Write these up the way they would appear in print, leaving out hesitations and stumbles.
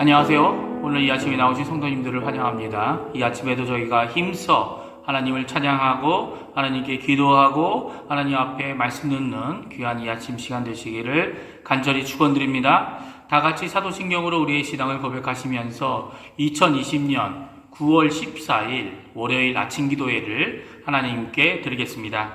안녕하세요. 오늘 이 아침에 나오신 성도님들을 환영합니다. 이 아침에도 저희가 힘써 하나님을 찬양하고 하나님께 기도하고 하나님 앞에 말씀 듣는 귀한 이 아침 시간 되시기를 간절히 축원드립니다. 다 같이 사도신경으로 우리의 신앙을 고백하시면서 2020년 9월 14일 월요일 아침 기도회를 하나님께 드리겠습니다.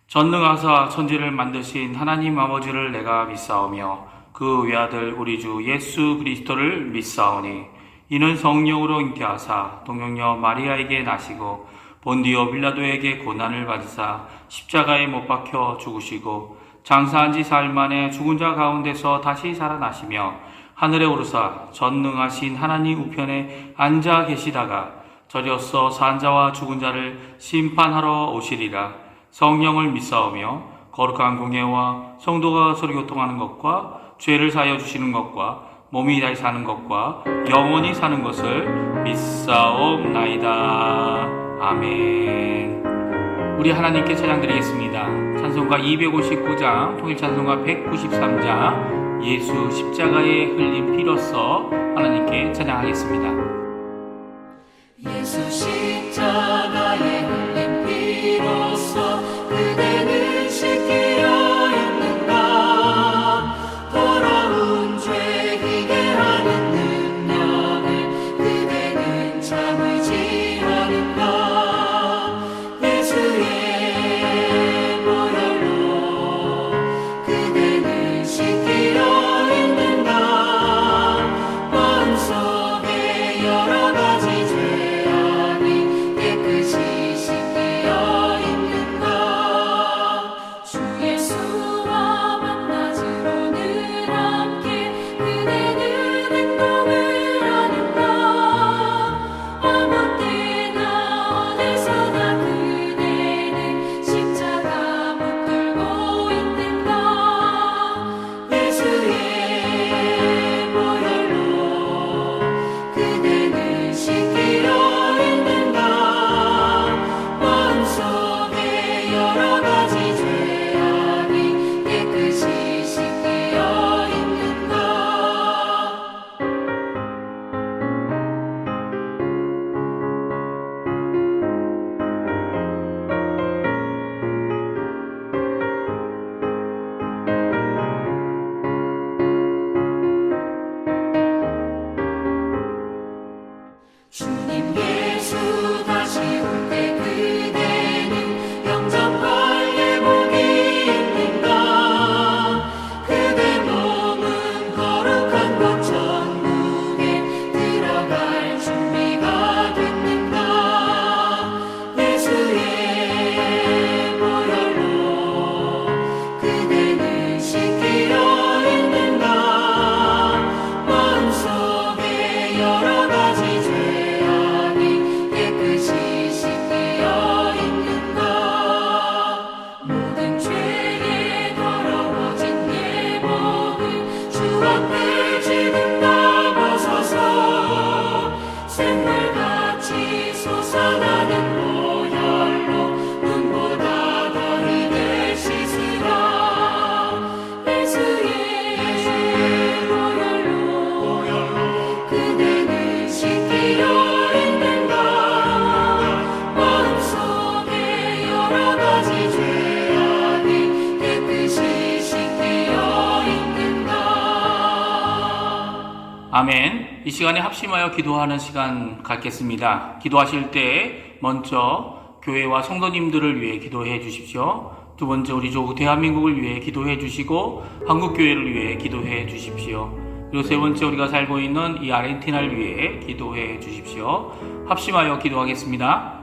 전능하사 천지를 만드신 하나님 아버지를 내가 믿사오며 그 외아들 우리 주 예수 그리스도를 믿사오니 이는 성령으로 잉태하사 동정녀 마리아에게 나시고 본디오 빌라도에게 고난을 받으사 십자가에 못 박혀 죽으시고 장사한 지 사흘 만에 죽은 자 가운데서 다시 살아나시며 하늘에 오르사 전능하신 하나님 우편에 앉아 계시다가 저리어서 산 자와 죽은 자를 심판하러 오시리라. 성령을 믿사오며 거룩한 공예와 성도가 서로 교통하는 것과 죄를 사하여 주시는 것과 몸이 다시 사는 것과 영원히 사는 것을 믿사옵나이다. 아멘. 우리 하나님께 찬양드리겠습니다. 찬송가 259장, 통일찬송가 193장, 예수 십자가에 흘린 피로써 하나님께 찬양하겠습니다. 예수 십자가에 흘린 피로써 그대는 씻기려 했는가. 더러운 죄 희게 하는 능력을 그대는 참을지 하는가. 예수의 보혈로 그대는 씻기려 했는가. 마음속에 여러 가지 죄악이 깨끗이 씻기려 있는가. 주 예수와 만나지로는 함께 그대는 행동을 하는가. 아무 때나 어디서나 그대는 십자가 붙들고 있는가. 예수의 보혈로 그대는 씻기려 있는가. 마음속에 여러 가지 죄악이 깨끗이 씻기려 있는가. 주님 예수 다시 올 때 그대는 영접할 예복이 있는가. 그대 몸은 거룩한 곳 천국에 들어갈 준비가 됐는가. 예수의 보혈로 그대는 씻기려 있는가. 마음속에 여러 가지 죄악이 깨끗이 씻기려 있는가. 모든 죄에 더러워진 예복을 주 앞에 지금 다 벗어서 샘물같이 솟아나는 보혈로 눈보다 더 희게 씻으라. 예수의 보혈로 그대는 씻기려 있는가. 마음속에 여러 가지 죄악이 깨끗이 씻기려 있는가. 아멘. 이 시간에 합심하여 기도하는 시간 갖겠습니다. 기도하실 때 먼저 교회와 성도님들을 위해 기도해 주십시오. 두 번째 우리 조 대한민국을 위해 기도해 주시고 한국교회를 위해 기도해 주십시오. 그리고 세 번째 우리가 살고 있는 이 아르헨티나를 위해 기도해 주십시오. 합심하여 기도하겠습니다.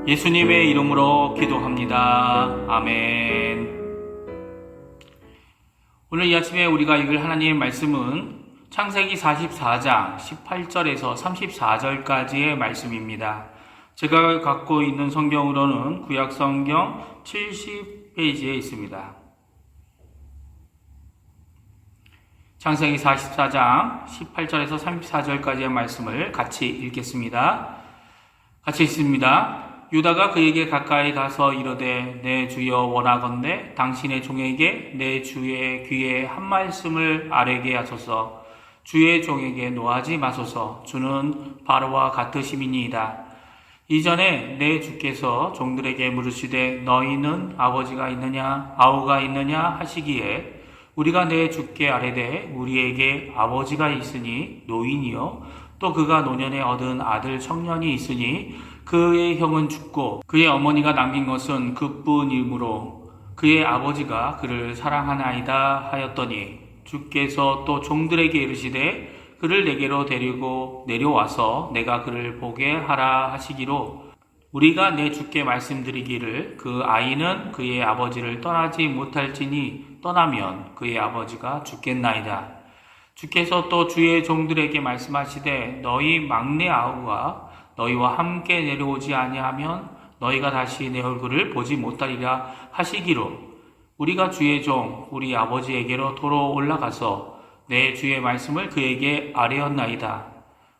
예수님의 이름으로 기도합니다. 아멘. 오늘 이 아침에 우리가 읽을 하나님의 말씀은 창세기 44장 18절에서 34절까지의 말씀입니다. 제가 갖고 있는 성경으로는 구약 성경 70페이지에 있습니다. 창세기 44장 18절에서 34절까지의 말씀을 같이 읽겠습니다. 같이 읽습니다. 유다가 그에게 가까이 가서 이르되 내 주여 원하건대 당신의 종에게 내 주의 귀에 한 말씀을 아뢰게 하소서. 주의 종에게 노하지 마소서. 주는 바로와 같으심이니이다. 이전에 내 주께서 종들에게 물으시되 너희는 아버지가 있느냐 아우가 있느냐 하시기에 우리가 내 주께 아뢰되 우리에게 아버지가 있으니 노인이요 또 그가 노년에 얻은 아들 청년이 있으니 그의 형은 죽고 그의 어머니가 남긴 것은 그뿐이므로 그의 아버지가 그를 사랑하나이다 하였더니 주께서 또 종들에게 이르시되 그를 내게로 데리고 내려와서 내가 그를 보게 하라 하시기로 우리가 내 주께 말씀드리기를 그 아이는 그의 아버지를 떠나지 못할지니 떠나면 그의 아버지가 죽겠나이다. 주께서 또 주의 종들에게 말씀하시되 너희 막내 아우가 너희와 함께 내려오지 아니하면 너희가 다시 내 얼굴을 보지 못하리라 하시기로 우리가 주의 종 우리 아버지에게로 도로 올라가서 내 주의 말씀을 그에게 아뢰었나이다.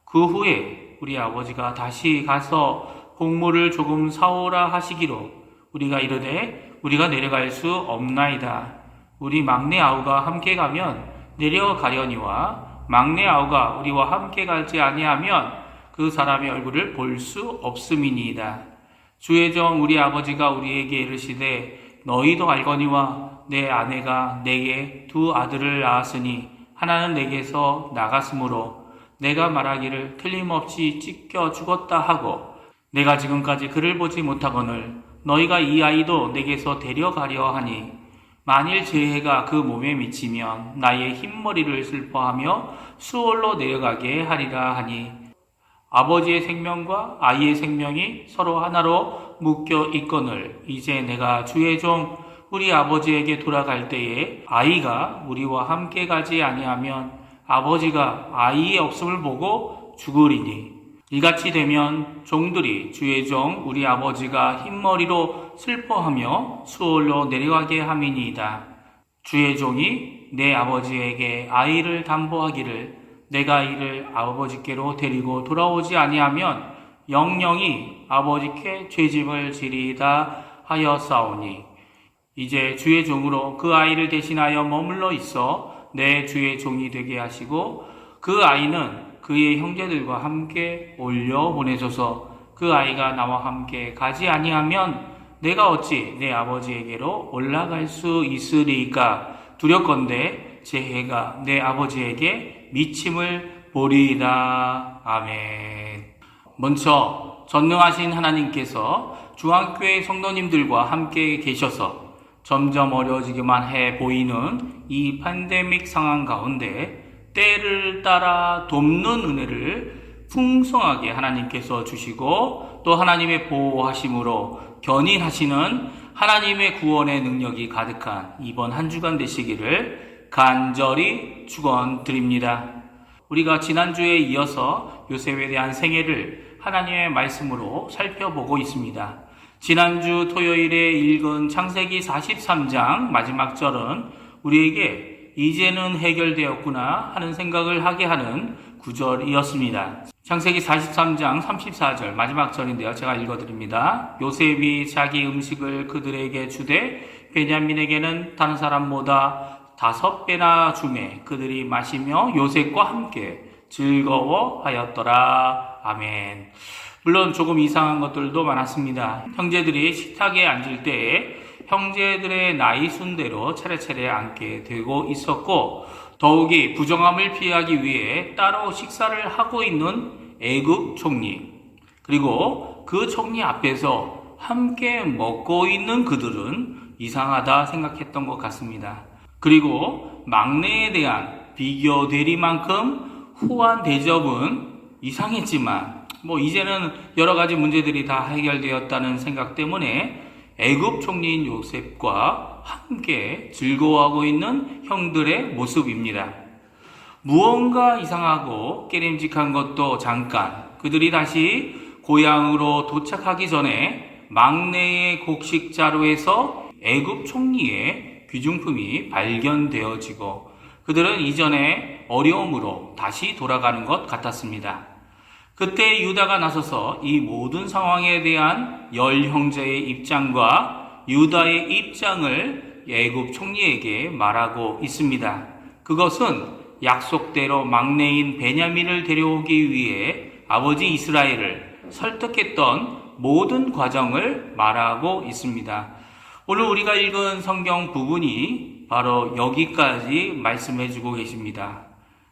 그 후에 우리 아버지가 다시 가서 곡물을 조금 사오라 하시기로 우리가 이르되 우리가 내려갈 수 없나이다. 우리 막내 아우가 함께 가면 내려가려니와 막내 아우가 우리와 함께 가지 아니하면 그 사람의 얼굴을 볼 수 없음이니이다. 주의 종 우리 아버지가 우리에게 이르시되 너희도 알거니와 내 아내가 내게 두 아들을 낳았으니 하나는 내게서 나갔으므로 내가 말하기를 틀림없이 찢겨 죽었다 하고 내가 지금까지 그를 보지 못하거늘 너희가 이 아이도 내게서 데려가려 하니 만일 제 해가 그 몸에 미치면 나의 흰머리를 슬퍼하며 수월로 내려가게 하리라 하니 아버지의 생명과 아이의 생명이 서로 하나로 묶여 있거늘 이제 내가 주의 종 우리 아버지에게 돌아갈 때에 아이가 우리와 함께 가지 아니하면 아버지가 아이의 없음을 보고 죽으리니 이같이 되면 종들이 주의 종 우리 아버지가 흰머리로 슬퍼하며 수월로 내려가게 함이니이다. 주의 종이 내 아버지에게 아이를 담보하기를 내가 이를 아버지께로 데리고 돌아오지 아니하면 영영이 아버지께 죄짐을 지리이다 하였사오니 이제 주의 종으로 그 아이를 대신하여 머물러 있어 내 주의 종이 되게 하시고 그 아이는 그의 형제들과 함께 올려 보내소서. 그 아이가 나와 함께 가지 아니하면 내가 어찌 내 아버지에게로 올라갈 수 있으리까? 두렵건대 제 해가 내 아버지에게 미침을 보리이다. 아멘. 먼저 전능하신 하나님께서 중앙교회 성도님들과 함께 계셔서 점점 어려워지기만 해 보이는 이 팬데믹 상황 가운데 때를 따라 돕는 은혜를 풍성하게 하나님께서 주시고 또 하나님의 보호하심으로 견인하시는 하나님의 구원의 능력이 가득한 이번 한 주간 되시기를 간절히 축원드립니다. 우리가 지난주에 이어서 요셉에 대한 생애를 하나님의 말씀으로 살펴보고 있습니다. 지난주 토요일에 읽은 창세기 43장 마지막 절은 우리에게 이제는 해결되었구나 하는 생각을 하게 하는 구절이었습니다. 창세기 43장 34절 마지막 절인데요. 제가 읽어드립니다. 요셉이 자기 음식을 그들에게 주되 베냐민에게는 다른 사람보다 5배나 주매 그들이 마시며 요셉과 함께 즐거워하였더라. 아멘. 물론 조금 이상한 것들도 많았습니다. 형제들이 식탁에 앉을 때에 형제들의 나이 순대로 차례차례 앉게 되고 있었고 더욱이 부정함을 피하기 위해 따로 식사를 하고 있는 애굽 총리 그리고 그 총리 앞에서 함께 먹고 있는 그들은 이상하다 생각했던 것 같습니다. 그리고 막내에 대한 비교 대리만큼 후한 대접은 이상했지만 이제는 여러 가지 문제들이 다 해결되었다는 생각 때문에 애굽 총리인 요셉과 함께 즐거워하고 있는 형들의 모습입니다. 무언가 이상하고 깨림직한 것도 잠깐, 그들이 다시 고향으로 도착하기 전에 막내의 곡식 자루에서 애굽 총리의 귀중품이 발견되어지고 그들은 이전의 어려움으로 다시 돌아가는 것 같았습니다. 그때 유다가 나서서 이 모든 상황에 대한 열 형제의 입장과 유다의 입장을 애굽 총리에게 말하고 있습니다. 그것은 약속대로 막내인 베냐민을 데려오기 위해 아버지 이스라엘을 설득했던 모든 과정을 말하고 있습니다. 오늘 우리가 읽은 성경 부분이 바로 여기까지 말씀해주고 계십니다.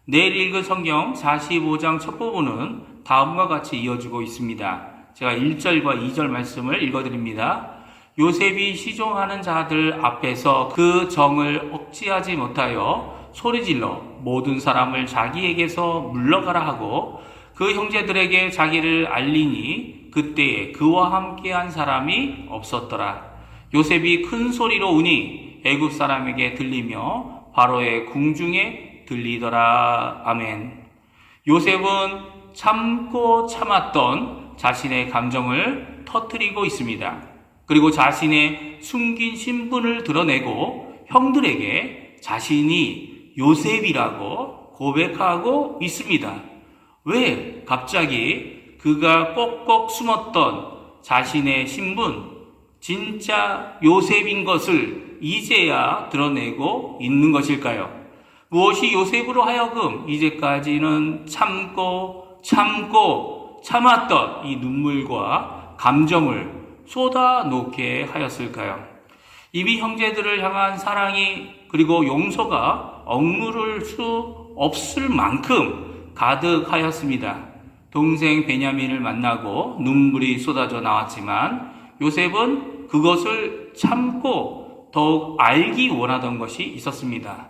내일 읽은 성경 45장 첫 부분은 다음과 같이 이어지고 있습니다. 제가 1절과 2절 말씀을 읽어드립니다. 요셉이 시종하는 자들 앞에서 그 정을 억제하지 못하여 소리질러 모든 사람을 자기에게서 물러가라 하고 그 형제들에게 자기를 알리니 그때에 그와 함께한 사람이 없었더라. 요셉이 큰 소리로 우니 애굽 사람에게 들리며 바로의 궁중에 들리더라. 아멘. 요셉은 참고 참았던 자신의 감정을 터뜨리고 있습니다. 그리고 자신의 숨긴 신분을 드러내고 형들에게 자신이 요셉이라고 고백하고 있습니다. 왜 갑자기 그가 꼭꼭 숨었던 자신의 신분, 진짜 요셉인 것을 이제야 드러내고 있는 것일까요? 무엇이 요셉으로 하여금 이제까지는 참고 참았던 이 눈물과 감정을 쏟아놓게 하였을까요? 이미 형제들을 향한 사랑이 그리고 용서가 억누를 수 없을 만큼 가득하였습니다. 동생 베냐민을 만나고 눈물이 쏟아져 나왔지만 요셉은 그것을 참고 더욱 알기 원하던 것이 있었습니다.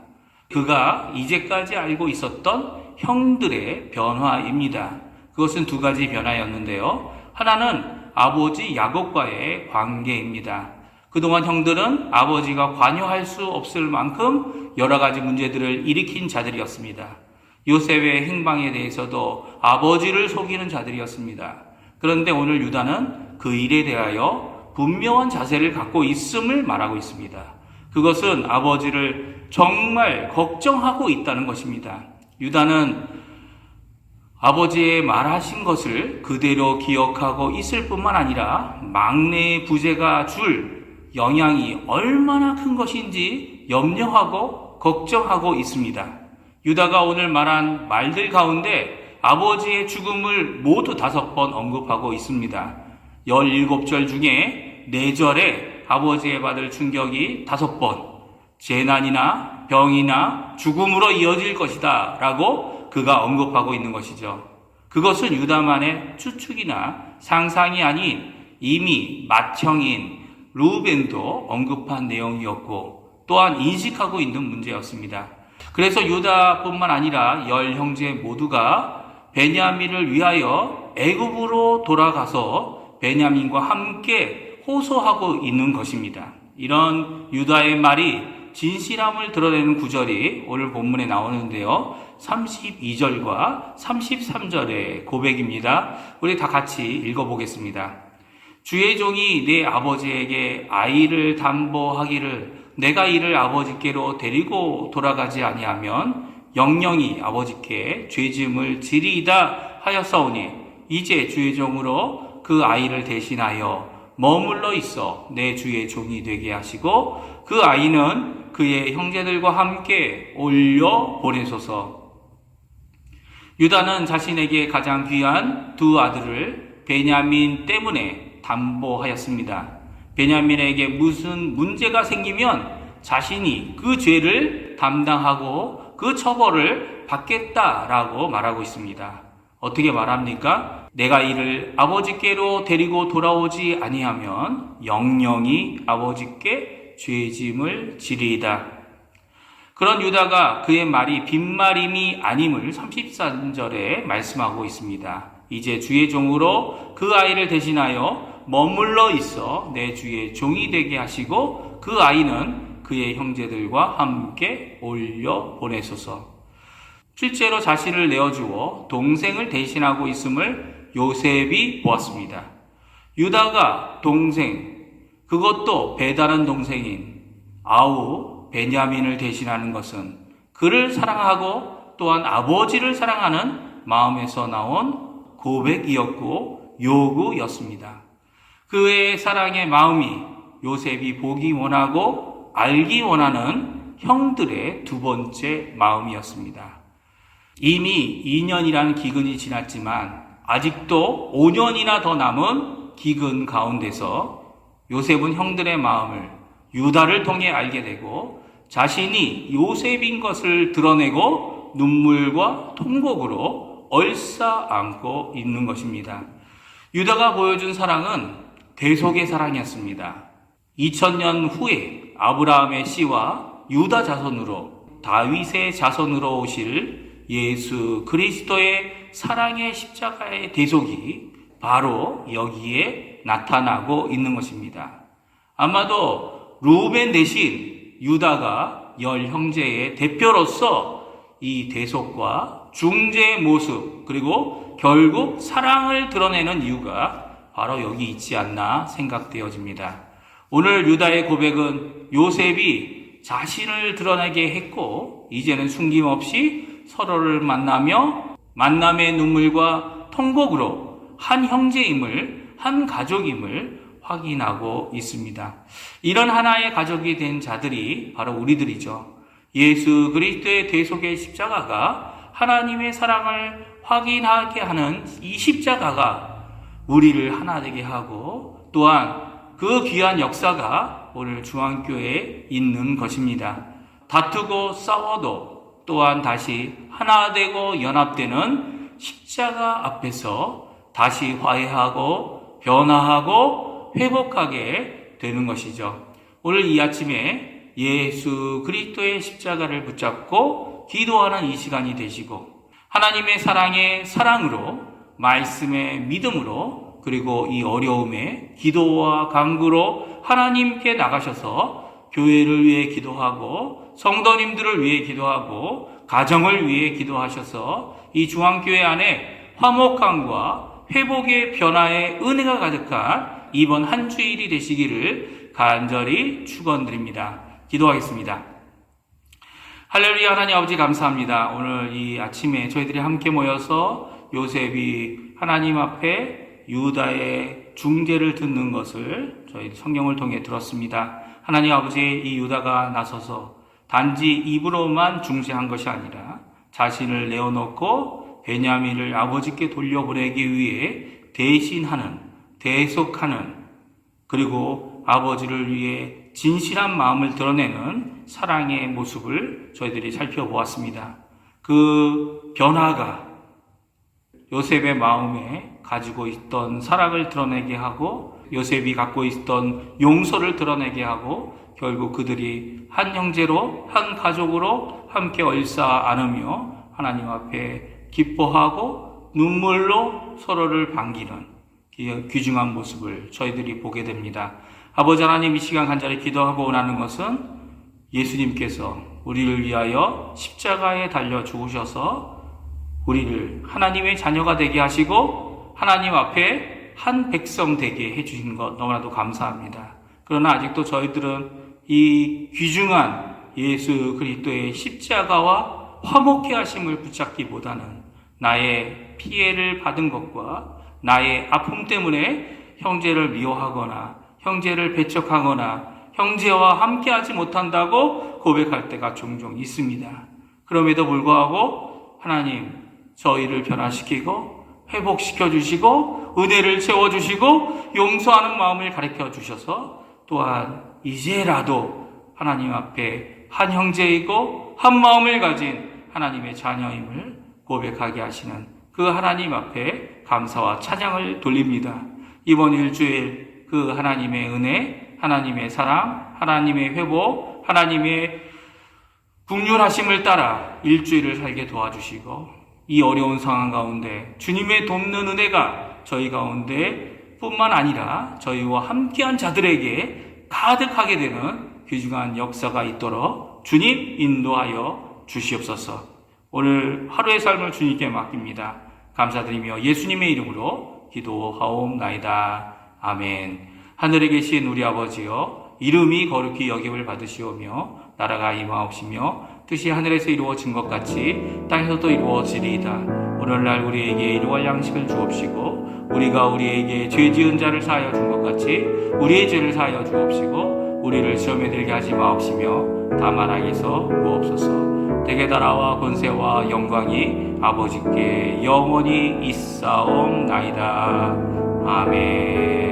그가 이제까지 알고 있었던 형들의 변화입니다. 그것은 두 가지 변화였는데요. 하나는 아버지 야곱과의 관계입니다. 그동안 형들은 아버지가 관여할 수 없을 만큼 여러 가지 문제들을 일으킨 자들이었습니다. 요셉의 행방에 대해서도 아버지를 속이는 자들이었습니다. 그런데 오늘 유다는 그 일에 대하여 분명한 자세를 갖고 있음을 말하고 있습니다. 그것은 아버지를 정말 걱정하고 있다는 것입니다. 유다는 아버지의 말하신 것을 그대로 기억하고 있을 뿐만 아니라 막내의 부재가 줄 영향이 얼마나 큰 것인지 염려하고 걱정하고 있습니다. 유다가 오늘 말한 말들 가운데 아버지의 죽음을 모두 5번 언급하고 있습니다. 17절 중에 4절에 아버지의 받을 충격이 5번, 재난이나 병이나 죽음으로 이어질 것이다 라고 그가 언급하고 있는 것이죠. 그것은 유다만의 추측이나 상상이 아닌 이미 맏형인 루벤도 언급한 내용이었고 또한 인식하고 있는 문제였습니다. 그래서 유다뿐만 아니라 10형제 모두가 베냐민을 위하여 애굽으로 돌아가서 베냐민과 함께 호소하고 있는 것입니다. 이런 유다의 말이 진실함을 드러내는 구절이 오늘 본문에 나오는데요. 32절과 33절의 고백입니다. 우리 다 같이 읽어보겠습니다. 주의 종이 내 아버지에게 아이를 담보하기를 내가 이를 아버지께로 데리고 돌아가지 아니하면 영영이 아버지께 죄짐을 지리이다 하였사오니 이제 주의 종으로 그 아이를 대신하여 머물러 있어 내 주의 종이 되게 하시고 그 아이는 그의 형제들과 함께 올려 보내소서. 유다는 자신에게 가장 귀한 두 아들을 베냐민 때문에 담보하였습니다. 베냐민에게 무슨 문제가 생기면 자신이 그 죄를 담당하고 그 처벌을 받겠다라고 말하고 있습니다. 어떻게 말합니까? 내가 이를 아버지께로 데리고 돌아오지 아니하면 영영이 아버지께 죄짐을 지리이다. 그런 유다가 그의 말이 빈말임이 아님을 33절에 말씀하고 있습니다. 이제 주의 종으로 그 아이를 대신하여 머물러 있어 내 주의 종이 되게 하시고 그 아이는 그의 형제들과 함께 올려 보내소서. 실제로 자신을 내어주어 동생을 대신하고 있음을 요셉이 보았습니다. 유다가 동생, 그것도 배다른 동생인 아우 베냐민을 대신하는 것은 그를 사랑하고 또한 아버지를 사랑하는 마음에서 나온 고백이었고 요구였습니다. 그의 사랑의 마음이 요셉이 보기 원하고 알기 원하는 형들의 두 번째 마음이었습니다. 이미 2년이라는 기근이 지났지만 아직도 5년이나 더 남은 기근 가운데서 요셉은 형들의 마음을 유다를 통해 알게 되고 자신이 요셉인 것을 드러내고 눈물과 통곡으로 얼싸안고 있는 것입니다. 유다가 보여준 사랑은 대속의 사랑이었습니다. 2000년 후에 아브라함의 씨와 유다 자손으로 다윗의 자손으로 오실 예수 그리스도의 사랑의 십자가의 대속이 바로 여기에 나타나고 있는 것입니다. 아마도 루벤 대신 유다가 열 형제의 대표로서 이 대속과 중재의 모습 그리고 결국 사랑을 드러내는 이유가 바로 여기 있지 않나 생각되어집니다. 오늘 유다의 고백은 요셉이 자신을 드러내게 했고 이제는 숨김없이 서로를 만나며 만남의 눈물과 통곡으로 한 형제임을, 한 가족임을 확인하고 있습니다. 이런 하나의 가족이 된 자들이 바로 우리들이죠. 예수 그리스도의 대속의 십자가가 하나님의 사랑을 확인하게 하는 이 십자가가 우리를 하나 되게 하고 또한 그 귀한 역사가 오늘 중앙교회에 있는 것입니다. 다투고 싸워도 또한 다시 하나 되고 연합되는 십자가 앞에서 다시 화해하고 변화하고 회복하게 되는 것이죠. 오늘 이 아침에 예수 그리스도의 십자가를 붙잡고 기도하는 이 시간이 되시고 하나님의 사랑의 사랑으로 말씀의 믿음으로 그리고 이 어려움에 기도와 간구로 하나님께 나가셔서 교회를 위해 기도하고 성도님들을 위해 기도하고 가정을 위해 기도하셔서 이 중앙교회 안에 화목함과 회복의 변화의 은혜가 가득한 이번 한 주일이 되시기를 간절히 축원드립니다. 기도하겠습니다. 할렐루야. 하나님 아버지 감사합니다. 오늘 이 아침에 저희들이 함께 모여서 요셉이 하나님 앞에 유다의 중재를 듣는 것을 저희 성경을 통해 들었습니다. 하나님 아버지 이 유다가 나서서 단지 입으로만 중재한 것이 아니라 자신을 내어놓고 베냐민을 아버지께 돌려보내기 위해 대신하는, 대속하는 그리고 아버지를 위해 진실한 마음을 드러내는 사랑의 모습을 저희들이 살펴보았습니다. 그 변화가 요셉의 마음에 가지고 있던 사랑을 드러내게 하고 요셉이 갖고 있던 용서를 드러내게 하고 결국 그들이 한 형제로 한 가족으로 함께 얼싸 안으며 하나님 앞에 기뻐하고 눈물로 서로를 반기는 귀중한 모습을 저희들이 보게 됩니다. 아버지 하나님, 이 시간 간절히 기도하고 원하는 것은 예수님께서 우리를 위하여 십자가에 달려 죽으셔서 우리를 하나님의 자녀가 되게 하시고 하나님 앞에 한 백성 되게 해주신 것 너무나도 감사합니다. 그러나 아직도 저희들은 이 귀중한 예수 그리스도의 십자가와 화목케 하심을 붙잡기보다는 나의 피해를 받은 것과 나의 아픔 때문에 형제를 미워하거나 형제를 배척하거나 형제와 함께하지 못한다고 고백할 때가 종종 있습니다. 그럼에도 불구하고 하나님 저희를 변화시키고 회복시켜 주시고 은혜를 채워주시고 용서하는 마음을 가르쳐 주셔서 또한 이제라도 하나님 앞에 한 형제이고 한 마음을 가진 하나님의 자녀임을 고백하게 하시는 그 하나님 앞에 감사와 찬양을 돌립니다. 이번 일주일 그 하나님의 은혜, 하나님의 사랑, 하나님의 회복, 하나님의 긍휼하심을 따라 일주일을 살게 도와주시고 이 어려운 상황 가운데 주님의 돕는 은혜가 저희 가운데 뿐만 아니라 저희와 함께한 자들에게 가득하게 되는 귀중한 역사가 있도록 주님 인도하여 주시옵소서. 오늘 하루의 삶을 주님께 맡깁니다. 감사드리며 예수님의 이름으로 기도하옵나이다. 아멘. 하늘에 계신 우리 아버지여, 이름이 거룩히 여김을 받으시오며 나라가 임하옵시며 뜻이 하늘에서 이루어진 것 같이 땅에서도 이루어지리이다. 오늘날 우리에게 일용할 양식을 주옵시고 우리가 우리에게 죄 지은 자를 사하여 준 것 같이 우리의 죄를 사하여 주옵시고 우리를 시험에 들게 하지 마옵시며 다만 악에서 구하옵소서. 대개 나라와 권세와 영광이 아버지께 영원히 있사옵나이다. 아멘.